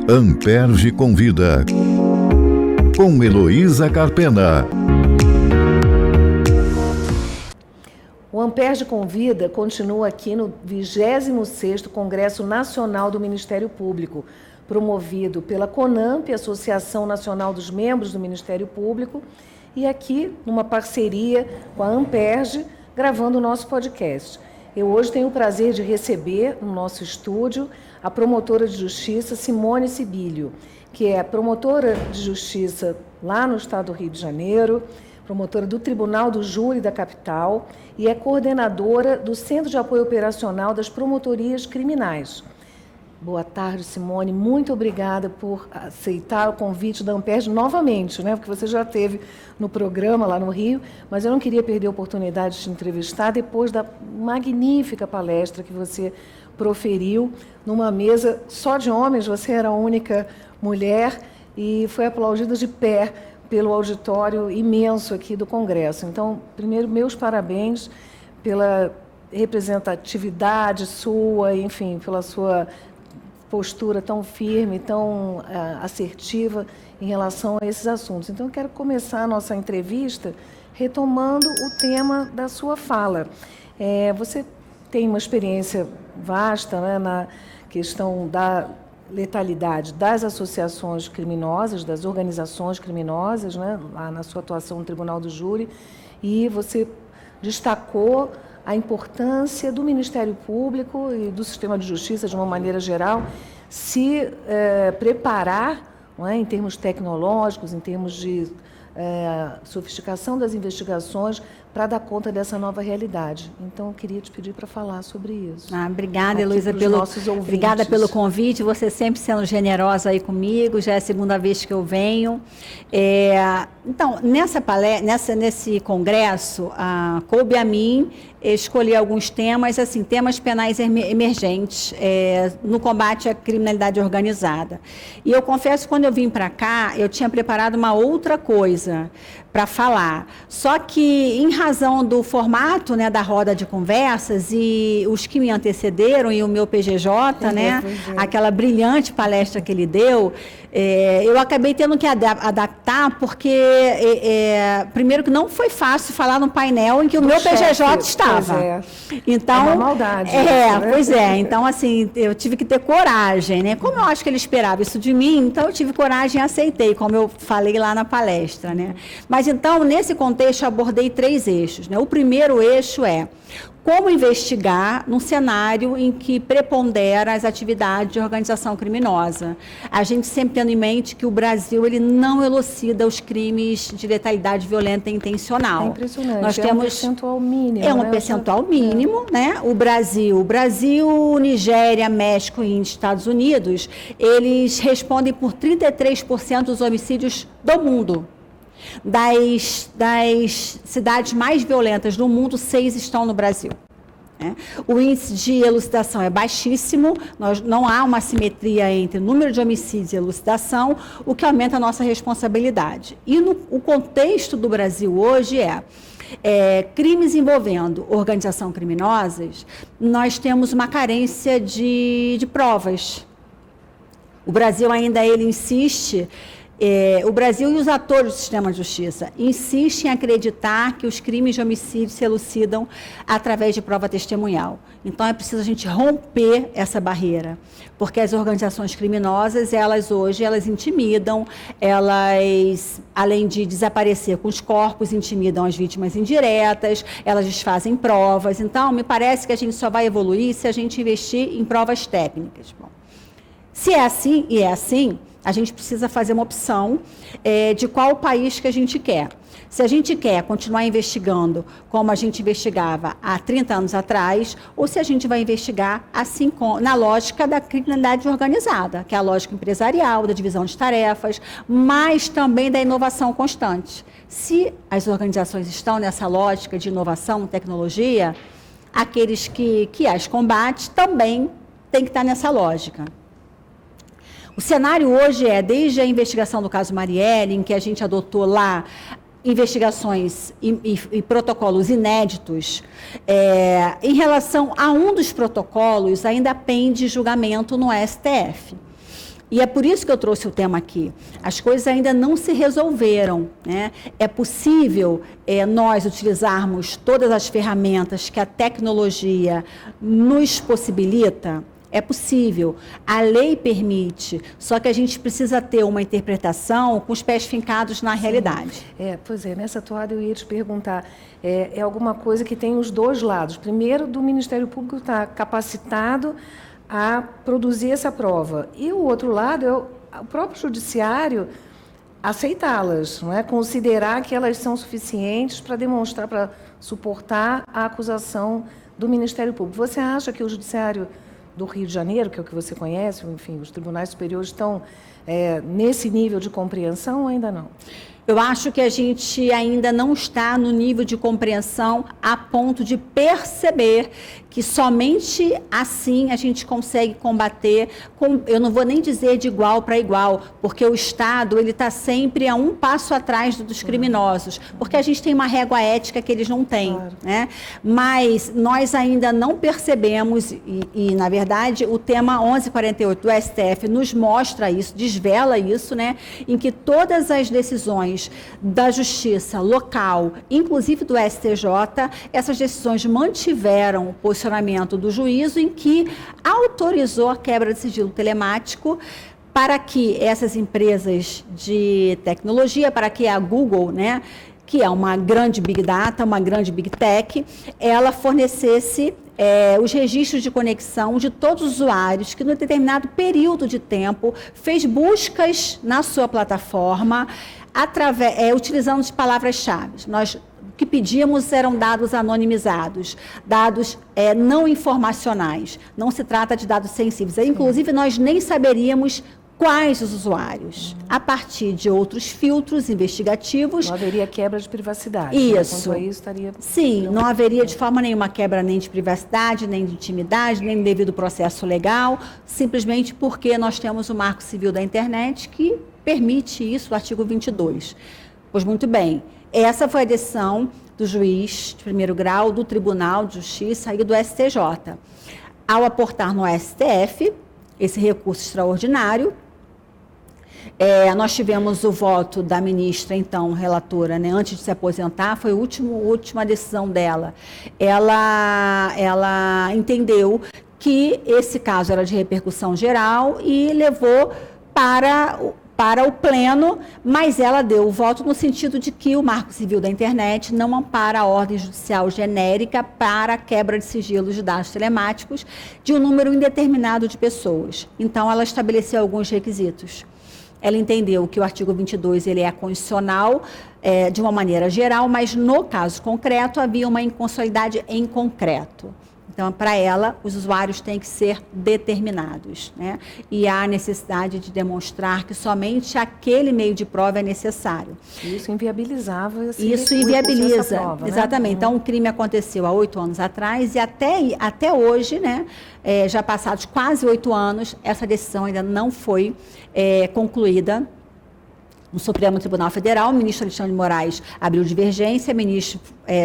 Amperge Convida, com Heloísa Carpena. O Amperge Convida continua aqui no 26º Congresso Nacional do Ministério Público, promovido pela CONAMP, Associação Nacional dos Membros do Ministério Público, e aqui numa parceria com a Amperge, gravando o nosso podcast. Eu hoje tenho o prazer de receber no nosso estúdio a promotora de justiça Simone Sibilio, que é promotora de justiça lá no estado do Rio de Janeiro, promotora do Tribunal do Júri da capital e é coordenadora do Centro de Apoio Operacional das Promotorias Criminais. Boa tarde, Simone. Muito obrigada por aceitar o convite da Amperge novamente, né? Porque você já esteve no programa lá no Rio, mas eu não queria perder a oportunidade de te entrevistar depois da magnífica palestra que você proferiu numa mesa só de homens. Você era a única mulher e foi aplaudida de pé pelo auditório imenso aqui do Congresso. Então, primeiro, meus parabéns pela representatividade sua, enfim, pela sua postura tão firme, tão assertiva em relação a esses assuntos. Então, eu quero começar a nossa entrevista retomando o tema da sua fala. Você tem uma experiência vasta, né, na questão da letalidade das associações criminosas, das organizações criminosas, né, lá na sua atuação no Tribunal do Júri, e você destacou a importância do Ministério Público e do sistema de justiça, de uma maneira geral, se preparar, não é, em termos tecnológicos, em termos de sofisticação das investigações, para dar conta dessa nova realidade. Então, eu queria te pedir para falar sobre isso. Obrigada, Heloísa, obrigada pelo convite, você sempre sendo generosa aí comigo, já é a segunda vez que eu venho. Então, nesse congresso, coube a mim escolher alguns temas, assim, temas penais emergentes no combate à criminalidade organizada. E eu confesso que quando eu vim para cá, eu tinha preparado uma outra coisa para falar. Só que, em razão do formato, né, da roda de conversas e os que me antecederam e o meu PGJ, né, aquela brilhante palestra que ele deu, eu acabei tendo que adaptar porque, primeiro que não foi fácil falar no painel em que o meu PGJ estava. Então, é uma maldade. Pois é. Então, assim, eu tive que ter coragem, né? Como eu acho que ele esperava isso de mim, então eu tive coragem e aceitei, como eu falei lá na palestra, né? Mas, então, nesse contexto, eu abordei 3 eixos, né? O primeiro eixo é como investigar num cenário em que prepondera as atividades de organização criminosa. A gente sempre tendo em mente que o Brasil ele não elucida os crimes de letalidade violenta e intencional. É impressionante. Nós temos um percentual mínimo. um percentual mínimo, né? O Brasil, Nigéria, México, Índia, Estados Unidos, eles respondem por 33% dos homicídios do mundo. Das cidades mais violentas do mundo, 6 estão no Brasil. O índice de elucidação é baixíssimo, não há uma simetria entre número de homicídios e elucidação, o que aumenta a nossa responsabilidade. E o contexto do Brasil hoje crimes envolvendo organização criminosas, nós temos uma carência de provas. O Brasil ainda insiste. O Brasil e os atores do sistema de justiça insistem em acreditar que os crimes de homicídio se elucidam através de prova testemunhal. Então, é preciso a gente romper essa barreira, porque as organizações criminosas, elas intimidam, elas, além de desaparecer com os corpos, intimidam as vítimas indiretas, elas desfazem provas. Então, me parece que a gente só vai evoluir se a gente investir em provas técnicas. Bom, se é assim, e é assim, a gente precisa fazer uma opção de qual país que a gente quer. Se a gente quer continuar investigando como a gente investigava há 30 anos atrás, ou se a gente vai investigar assim na lógica da criminalidade organizada, que é a lógica empresarial, da divisão de tarefas, mas também da inovação constante. Se as organizações estão nessa lógica de inovação, tecnologia, aqueles que as combatem também têm que estar nessa lógica. O cenário hoje desde a investigação do caso Marielle, em que a gente adotou lá investigações e protocolos inéditos, em relação a um dos protocolos, ainda pende julgamento no STF. E é por isso que eu trouxe o tema aqui. As coisas ainda não se resolveram, né? É possível nós utilizarmos todas as ferramentas que a tecnologia nos possibilita? É possível, a lei permite, só que a gente precisa ter uma interpretação com os pés fincados na realidade. Pois é, nessa toada eu ia te perguntar, é alguma coisa que tem os dois lados. Primeiro, do Ministério Público estar capacitado a produzir essa prova, e o outro lado é o próprio judiciário aceitá-las, não é? Considerar que elas são suficientes para demonstrar, para suportar a acusação do Ministério Público. Você acha que o judiciário do Rio de Janeiro, que é o que você conhece, enfim, os tribunais superiores estão nesse nível de compreensão ou ainda não? Eu acho que a gente ainda não está no nível de compreensão a ponto de perceber que somente assim a gente consegue combater, eu não vou nem dizer de igual para igual, porque o Estado ele está sempre a um passo atrás dos criminosos, porque a gente tem uma régua ética que eles não têm, claro, né? Mas nós ainda não percebemos, e na verdade o tema 1148 do STF nos mostra isso, desvela isso, né? Em que todas as decisões da Justiça local, inclusive do STJ, essas decisões mantiveram o posicionamento do juízo em que autorizou a quebra de sigilo telemático para que essas empresas de tecnologia, para que a Google, né, que é uma grande Big Data, uma grande Big Tech, ela fornecesse os registros de conexão de todos os usuários que, num determinado período de tempo, fez buscas na sua plataforma, utilizando de palavras-chave. O que pedíamos eram dados anonimizados, dados não informacionais. Não se trata de dados sensíveis. Inclusive, nós nem saberíamos quais os usuários, a partir de outros filtros investigativos. Não haveria quebra de privacidade. Isso. Quanto a isso, estaria... Sim, não haveria de forma nenhuma quebra nem de privacidade, nem de intimidade, nem devido processo legal, simplesmente porque nós temos o Marco Civil da Internet que permite isso, o artigo 22. Pois muito bem, essa foi a decisão do juiz de primeiro grau, do Tribunal de Justiça e do STJ. Ao aportar no STF esse recurso extraordinário, nós tivemos o voto da ministra, então, relatora, né, antes de se aposentar, foi a última decisão dela. Ela entendeu que esse caso era de repercussão geral e levou para o pleno, mas ela deu o voto no sentido de que o Marco Civil da Internet não ampara a ordem judicial genérica para a quebra de sigilos de dados telemáticos de um número indeterminado de pessoas. Então, ela estabeleceu alguns requisitos. Ela entendeu que o artigo 22 ele é constitucional de uma maneira geral, mas no caso concreto havia uma inconstitucionalidade em concreto. Então, para ela, os usuários têm que ser determinados, né? E há necessidade de demonstrar que somente aquele meio de prova é necessário. Isso inviabilizava Isso inviabiliza, prova, exatamente. Né? Então, o crime aconteceu há 8 anos atrás e até hoje, né, já passados quase 8 anos, essa decisão ainda não foi concluída. No Supremo Tribunal Federal, o ministro Alexandre de Moraes abriu divergência, o ministro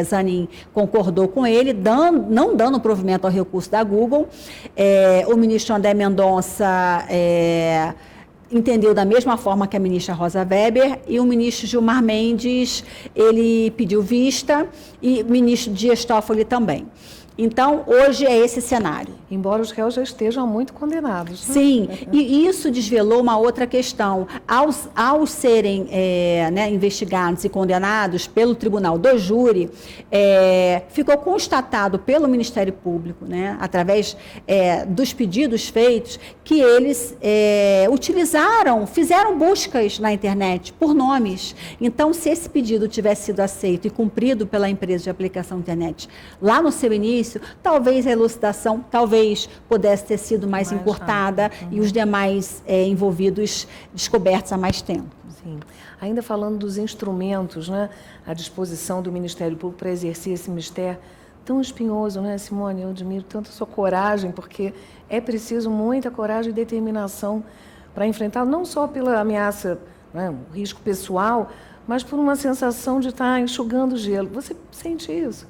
Zanin concordou com ele, não dando provimento ao recurso da Google. O ministro André Mendonça entendeu da mesma forma que a ministra Rosa Weber, e o ministro Gilmar Mendes, ele pediu vista, e o ministro Dias Toffoli também. Então, hoje é esse cenário. Embora os réus já estejam muito condenados. Né? Sim, e isso desvelou uma outra questão. Ao serem investigados e condenados pelo tribunal do júri, ficou constatado pelo Ministério Público, né, através dos pedidos feitos, que eles fizeram buscas na internet por nomes. Então, se esse pedido tivesse sido aceito e cumprido pela empresa de aplicação internet lá no seu início, talvez a elucidação, pudesse ter sido mais encurtada e os demais envolvidos descobertos há mais tempo. Sim. Ainda falando dos instrumentos, né, à disposição do Ministério Público para exercer esse mistério tão espinhoso, né, Simone? Eu admiro tanto a sua coragem, porque é preciso muita coragem e determinação para enfrentar, não só pela ameaça, né, o risco pessoal, mas por uma sensação de estar enxugando gelo. Você sente isso?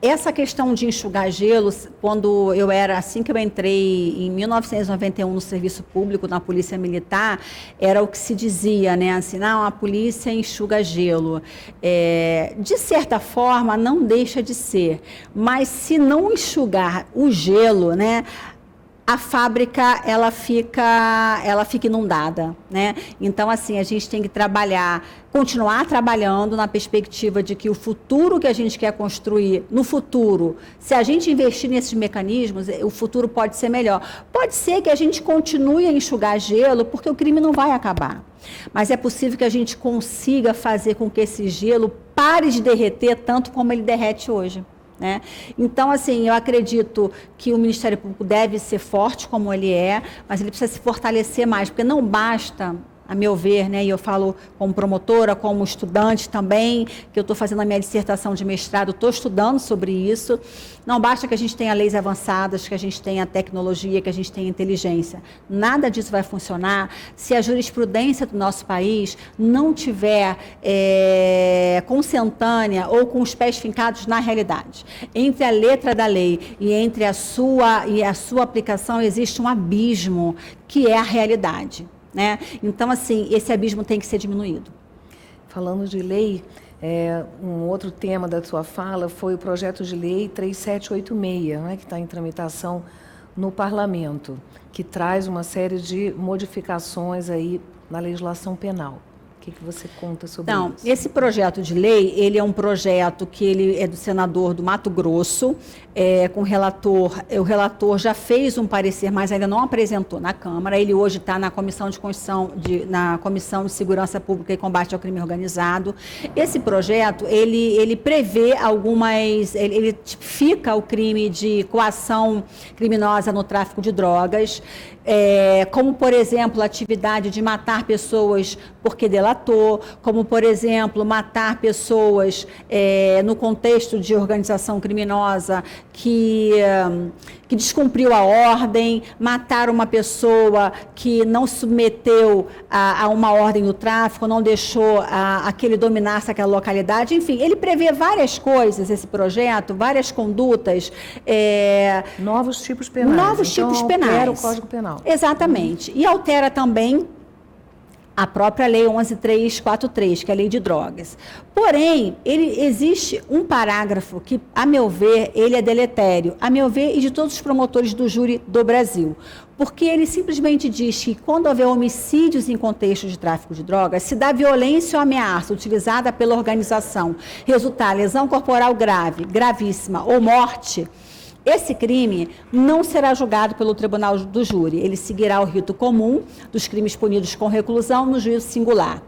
Essa questão de enxugar gelo, quando eu era, assim que eu entrei em 1991 no serviço público, na Polícia Militar, era o que se dizia, né? Assim, não, a polícia enxuga gelo. De certa forma, não deixa de ser, mas se não enxugar o gelo, né? A fábrica ela fica inundada, né? Então, assim, a gente tem que continuar trabalhando na perspectiva de que o futuro que a gente quer construir, no futuro, se a gente investir nesses mecanismos, o futuro pode ser melhor. Pode ser que a gente continue a enxugar gelo, porque o crime não vai acabar. Mas é possível que a gente consiga fazer com que esse gelo pare de derreter tanto como ele derrete hoje. Né? Então, assim, eu acredito que o Ministério Público deve ser forte como ele é, mas ele precisa se fortalecer mais, porque não basta, a meu ver, né, e eu falo como promotora, como estudante também, que eu estou fazendo a minha dissertação de mestrado, estou estudando sobre isso, não basta que a gente tenha leis avançadas, que a gente tenha tecnologia, que a gente tenha inteligência. Nada disso vai funcionar se a jurisprudência do nosso país não tiver consentânea ou com os pés fincados na realidade. Entre a letra da lei e entre a sua aplicação existe um abismo, que é a realidade. Né? Então, assim, esse abismo tem que ser diminuído. Falando de lei, um outro tema da sua fala foi o projeto de lei 3786, né, que está em tramitação no Parlamento, que traz uma série de modificações aí na legislação penal. O que você conta sobre isso? Esse projeto de lei, ele é um projeto que ele é do senador do Mato Grosso, com o relator já fez um parecer, mas ainda não apresentou na Câmara. Ele hoje está na Comissão na Comissão de Segurança Pública e Combate ao Crime Organizado. Esse projeto, ele prevê ele tipifica o crime de coação criminosa no tráfico de drogas, como, por exemplo, a atividade de matar pessoas porque delatou, como, por exemplo, matar pessoas no contexto de organização criminosa que descumpriu a ordem, matar uma pessoa que não submeteu a uma ordem do tráfico, não deixou que ele dominasse aquela localidade. Enfim, ele prevê várias coisas, esse projeto, várias condutas. Novos tipos penais. Novos tipos penais. Altera o Código Penal. Exatamente. E altera também a própria Lei 11.343, que é a Lei de Drogas. Porém, existe um parágrafo que, a meu ver, ele é deletério, a meu ver, e de todos os promotores do júri do Brasil. Porque ele simplesmente diz que, quando houver homicídios em contexto de tráfico de drogas, se dá violência ou ameaça utilizada pela organização resultar lesão corporal grave, gravíssima ou morte, esse crime não será julgado pelo tribunal do júri. Ele seguirá o rito comum dos crimes punidos com reclusão no juízo singular.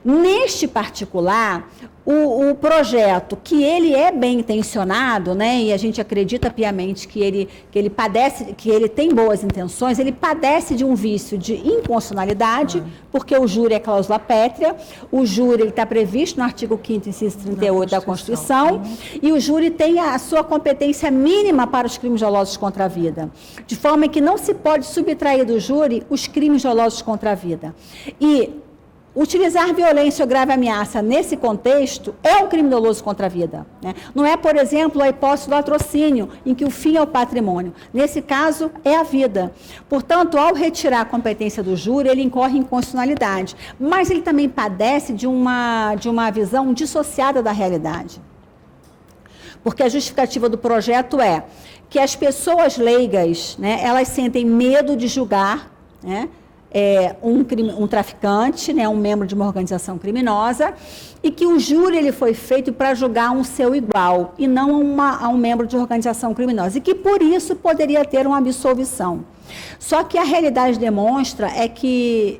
Neste particular, o projeto, que ele é bem intencionado, né, e a gente acredita piamente que ele tem boas intenções, ele padece de um vício de inconstitucionalidade, porque o júri é cláusula pétrea, o júri está previsto no artigo 5º, inciso 38 da Constituição, e o júri tem a sua competência mínima para os crimes dolosos contra a vida, de forma que não se pode subtrair do júri os crimes dolosos contra a vida. E utilizar violência ou grave ameaça nesse contexto é um crime doloso contra a vida. Né? Não é, por exemplo, a hipótese do latrocínio, em que o fim é o patrimônio. Nesse caso, é a vida. Portanto, ao retirar a competência do júri, ele incorre em inconstitucionalidade. Mas ele também padece de uma visão dissociada da realidade. Porque a justificativa do projeto é que as pessoas leigas, né, elas sentem medo de julgar, né, um traficante, né, um membro de uma organização criminosa, e que o júri ele foi feito para julgar um seu igual, e não a um membro de organização criminosa, e que por isso poderia ter uma absolvição. Só que a realidade demonstra que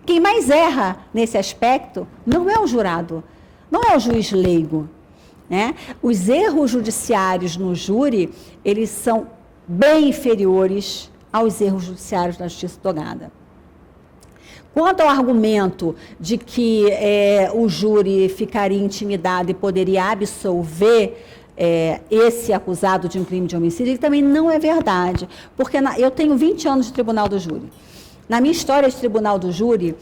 quem mais erra nesse aspecto não é o jurado, não é o juiz leigo. Né? Os erros judiciários no júri, eles são bem inferiores aos erros judiciários na justiça togada. Quanto ao argumento de que o júri ficaria intimidado e poderia absolver esse acusado de um crime de homicídio, ele também não é verdade, porque eu tenho 20 anos de tribunal do júri. Na minha história de tribunal do júri,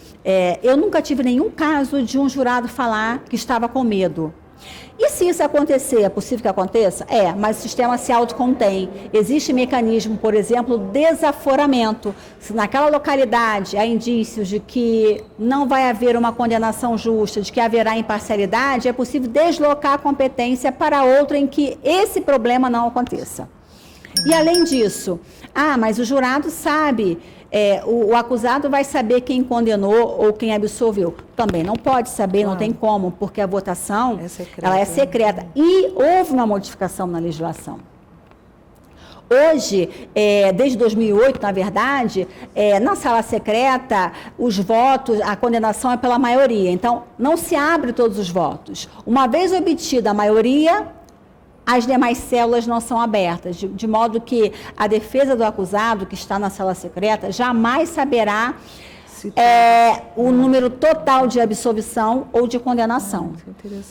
eu nunca tive nenhum caso de um jurado falar que estava com medo. E se isso acontecer, é possível que aconteça? Mas o sistema se autocontém. Existe mecanismo, por exemplo, desaforamento. Se naquela localidade há indícios de que não vai haver uma condenação justa, de que haverá imparcialidade, é possível deslocar a competência para outra em que esse problema não aconteça. E além disso, mas o jurado sabe, o acusado vai saber quem condenou ou quem absolveu. Também não pode saber, não tem como, porque a votação ela é secreta. E houve uma modificação na legislação. Hoje, desde 2008, na verdade, na sala secreta, os votos, a condenação é pela maioria. Então, não se abre todos os votos. Uma vez obtida a maioria, as demais células não são abertas, de modo que a defesa do acusado, que está na cela secreta, jamais saberá o número total de absolvição ou de condenação.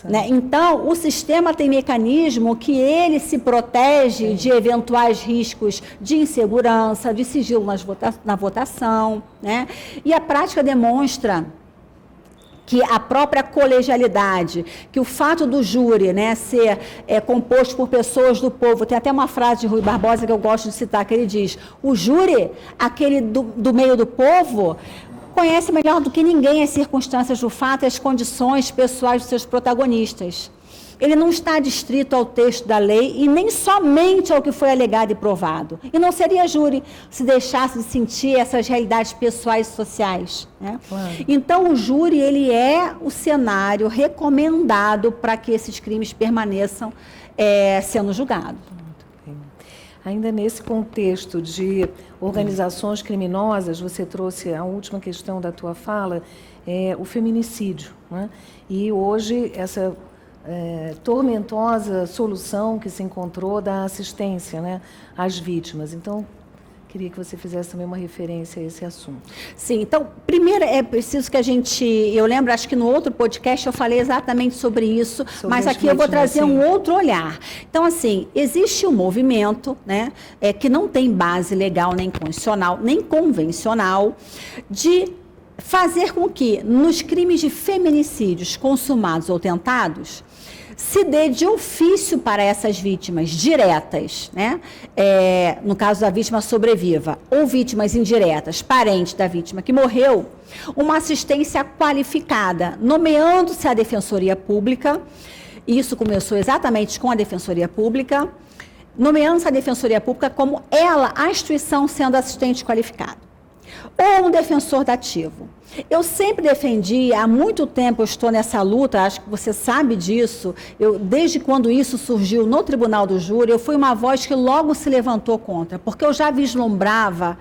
Né? Então, o sistema tem mecanismo que ele se protege de eventuais riscos de insegurança, de sigilo na votação. Né? E a prática demonstra que a própria colegialidade, que o fato do júri, né, ser composto por pessoas do povo, tem até uma frase de Rui Barbosa que eu gosto de citar, que ele diz, o júri, aquele do meio do povo, conhece melhor do que ninguém as circunstâncias do fato e as condições pessoais dos seus protagonistas. Ele não está adstrito ao texto da lei e nem somente ao que foi alegado e provado. E não seria júri se deixasse de sentir essas realidades pessoais e sociais. Né? Claro. Então, o júri ele é o cenário recomendado para que esses crimes permaneçam sendo julgados. Ainda nesse contexto de organizações criminosas, você trouxe a última questão da tua fala, o feminicídio. Né? E hoje, essa tormentosa solução que se encontrou da assistência, né, às vítimas. Então, queria que você fizesse também uma referência a esse assunto. Sim, então, primeiro é preciso que eu lembro, acho que no outro podcast eu falei exatamente sobre isso, mas aqui eu vou trazer um outro olhar. Então, assim, existe um movimento, né, que não tem base legal, nem constitucional, nem convencional, de fazer com que, nos crimes de feminicídios consumados ou tentados, se dê de ofício para essas vítimas diretas, né? No caso da vítima sobreviva, ou vítimas indiretas, parentes da vítima que morreu, uma assistência qualificada, nomeando-se a Defensoria Pública, isso começou exatamente com a Defensoria Pública, nomeando-se a Defensoria Pública como ela, a instituição, sendo assistente qualificado. Ou um defensor dativo. Eu sempre defendi, há muito tempo eu estou nessa luta, acho que você sabe disso, desde quando isso surgiu no Tribunal do Júri, eu fui uma voz que logo se levantou contra, porque eu já vislumbrava,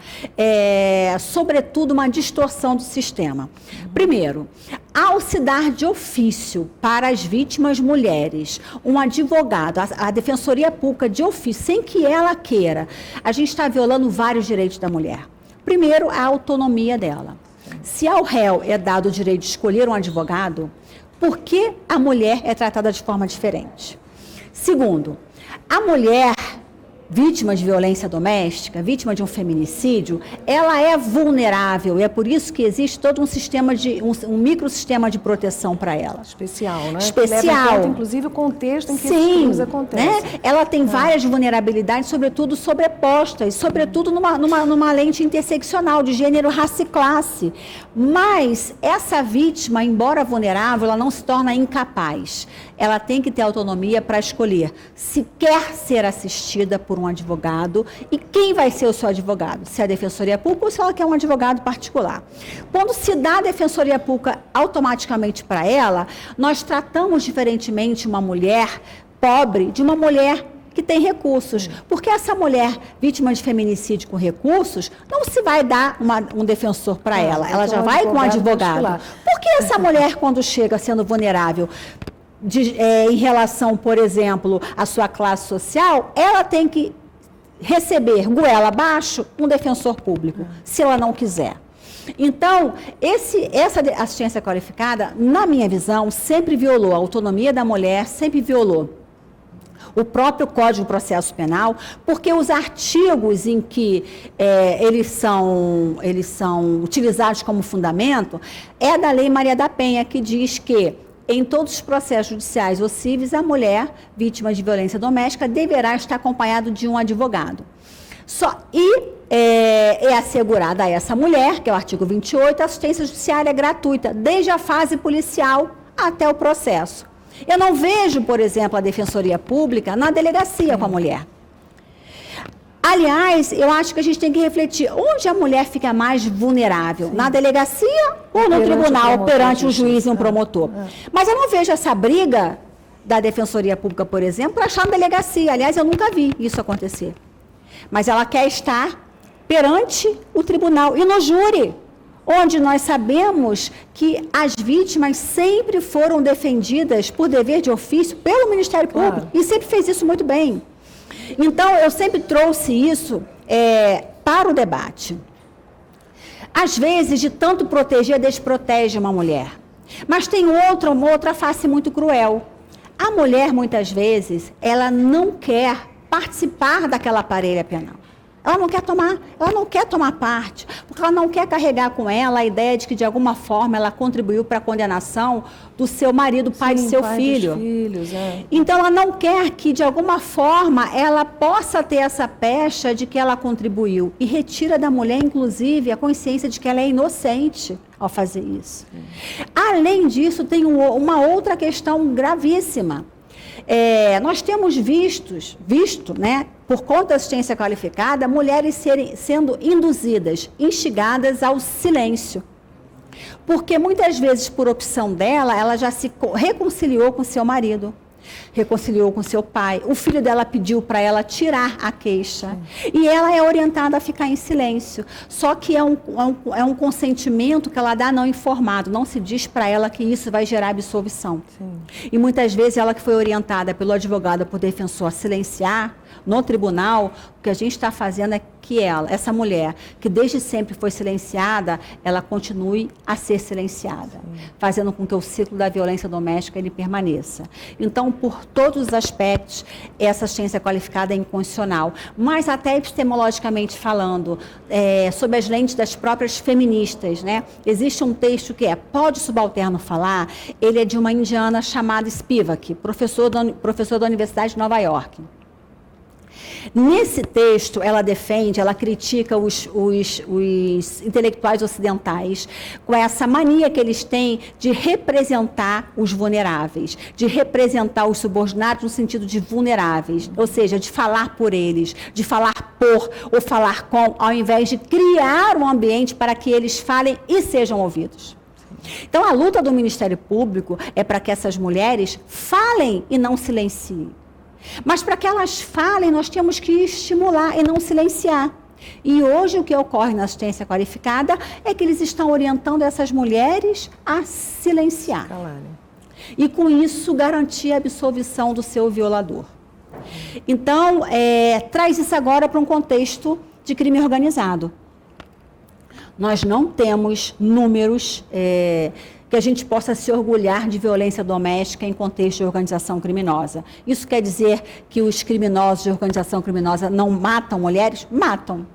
sobretudo, uma distorção do sistema. Primeiro, ao se dar de ofício para as vítimas mulheres, um advogado, a Defensoria Pública de ofício, sem que ela queira, a gente está violando vários direitos da mulher. Primeiro, a autonomia dela. Se ao réu é dado o direito de escolher um advogado, por que a mulher é tratada de forma diferente? Segundo, a mulher vítima de violência doméstica, vítima de um feminicídio, ela é vulnerável e é por isso que existe todo um sistema um microsistema de proteção para ela. Especial, né? Especial. Leva em conta, inclusive, o contexto em que esses crimes acontecem. Né? Ela tem várias vulnerabilidades, sobretudo sobrepostas, sobretudo numa lente interseccional de gênero, raça e classe. Mas essa vítima, embora vulnerável, ela não se torna incapaz. Ela tem que ter autonomia para escolher se quer ser assistida por um advogado e quem vai ser o seu advogado, se é a Defensoria Pública ou se ela quer um advogado particular. Quando se dá a Defensoria Pública automaticamente para ela, nós tratamos diferentemente uma mulher pobre de uma mulher que tem recursos, porque essa mulher vítima de feminicídio com recursos, não se vai dar um defensor para ela já vai com um advogado. Por que essa mulher, quando chega sendo vulnerável, em relação, por exemplo, à sua classe social, ela tem que receber goela abaixo um defensor público, se ela não quiser. Então, essa assistência qualificada, na minha visão, sempre violou a autonomia da mulher, sempre violou o próprio Código de Processo Penal, porque os artigos em que eles são utilizados como fundamento é da Lei Maria da Penha, que diz que em todos os processos judiciais ou civis, a mulher vítima de violência doméstica deverá estar acompanhada de um advogado. É assegurada a essa mulher, que é o artigo 28, a assistência judiciária gratuita, desde a fase policial até o processo. Eu não vejo, por exemplo, a Defensoria Pública na delegacia com a mulher. Aliás, eu acho que a gente tem que refletir, onde a mulher fica mais vulnerável? Sim. Na delegacia ou no tribunal, perante um juiz e um promotor? Mas eu não vejo essa briga da Defensoria Pública, por exemplo, para achar na delegacia. Aliás, eu nunca vi isso acontecer. Mas ela quer estar perante o tribunal e no júri, onde nós sabemos que as vítimas sempre foram defendidas por dever de ofício pelo Ministério Público, e sempre fez isso muito bem. Então, eu sempre trouxe isso para o debate. Às vezes, de tanto proteger, desprotege uma mulher. Mas tem uma outra face muito cruel. A mulher, muitas vezes, ela não quer participar daquela parelha penal. Ela não quer tomar parte, porque ela não quer carregar com ela a ideia de que, de alguma forma, ela contribuiu para a condenação do seu marido, pai de seu filho. Filhos, Então, ela não quer que, de alguma forma, ela possa ter essa pecha de que ela contribuiu. E retira da mulher, inclusive, a consciência de que ela é inocente ao fazer isso. Além disso, tem uma outra questão gravíssima. Nós temos visto, né, por conta da assistência qualificada, mulheres sendo induzidas, instigadas ao silêncio. Porque muitas vezes, por opção dela, ela já se reconciliou com seu marido, reconciliou com seu pai, o filho dela pediu para ela tirar a queixa, e ela é orientada a ficar em silêncio. Só que é um consentimento que ela dá não informado, não se diz para ela que isso vai gerar absolvição. Sim. E muitas vezes ela que foi orientada pelo advogado, por defensor, a silenciar no tribunal, o que a gente está fazendo é que essa mulher, que desde sempre foi silenciada, ela continue a ser silenciada, fazendo com que o ciclo da violência doméstica ele permaneça. Então, por todos os aspectos, essa assistência qualificada é incondicional, mas até epistemologicamente falando, sob as lentes das próprias feministas, né? Existe um texto que Pode o Subalterno Falar? Ele é de uma indiana chamada Spivak, professor da Universidade de Nova York. Nesse texto, ela critica os intelectuais ocidentais com essa mania que eles têm de representar os vulneráveis, de representar os subordinados no sentido de vulneráveis, ou seja, de falar por eles, de falar por ou falar com, ao invés de criar um ambiente para que eles falem e sejam ouvidos. Então, a luta do Ministério Público é para que essas mulheres falem e não silenciem. Mas para que elas falem, nós temos que estimular e não silenciar. E hoje o que ocorre na assistência qualificada é que eles estão orientando essas mulheres a silenciar. E com isso garantir a absolvição do seu violador. Então, traz isso agora para um contexto de crime organizado. Nós não temos números que a gente possa se orgulhar de violência doméstica em contexto de organização criminosa. Isso quer dizer que os criminosos de organização criminosa não matam mulheres? Matam.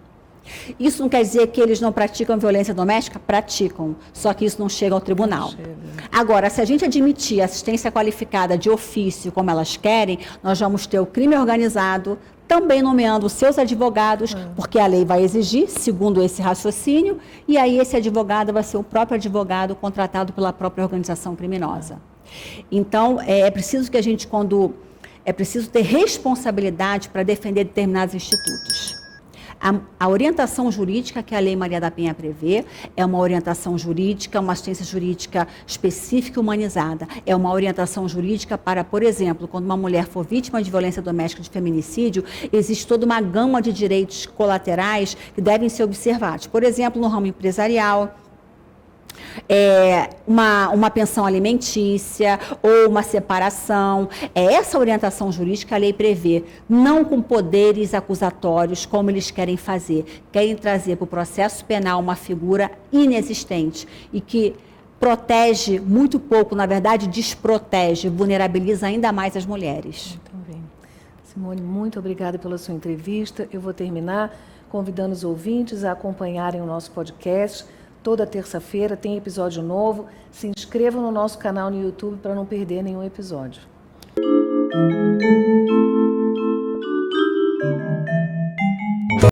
Isso não quer dizer que eles não praticam violência doméstica? Praticam. Só que isso não chega ao tribunal. Agora, se a gente admitir assistência qualificada de ofício, como elas querem, nós vamos ter o crime organizado também nomeando os seus advogados, porque a lei vai exigir, segundo esse raciocínio, e aí esse advogado vai ser o próprio advogado contratado pela própria organização criminosa. Então, é preciso que a gente, é preciso ter responsabilidade para defender determinados institutos. A orientação jurídica que a Lei Maria da Penha prevê é uma orientação jurídica, uma assistência jurídica específica e humanizada. É uma orientação jurídica para, por exemplo, quando uma mulher for vítima de violência doméstica, de feminicídio, existe toda uma gama de direitos colaterais que devem ser observados. Por exemplo, no ramo empresarial, uma pensão alimentícia ou uma separação. Essa orientação jurídica a lei prevê, não com poderes acusatórios, como eles querem fazer. Querem trazer para o processo penal uma figura inexistente e que protege muito pouco, na verdade desprotege, vulnerabiliza ainda mais as mulheres. Muito bem. Simone, muito obrigada pela sua entrevista. Eu vou terminar convidando os ouvintes a acompanharem o nosso podcast. Toda terça-feira tem episódio novo. Se inscreva inscrevam no nosso canal no YouTube para não perder nenhum episódio.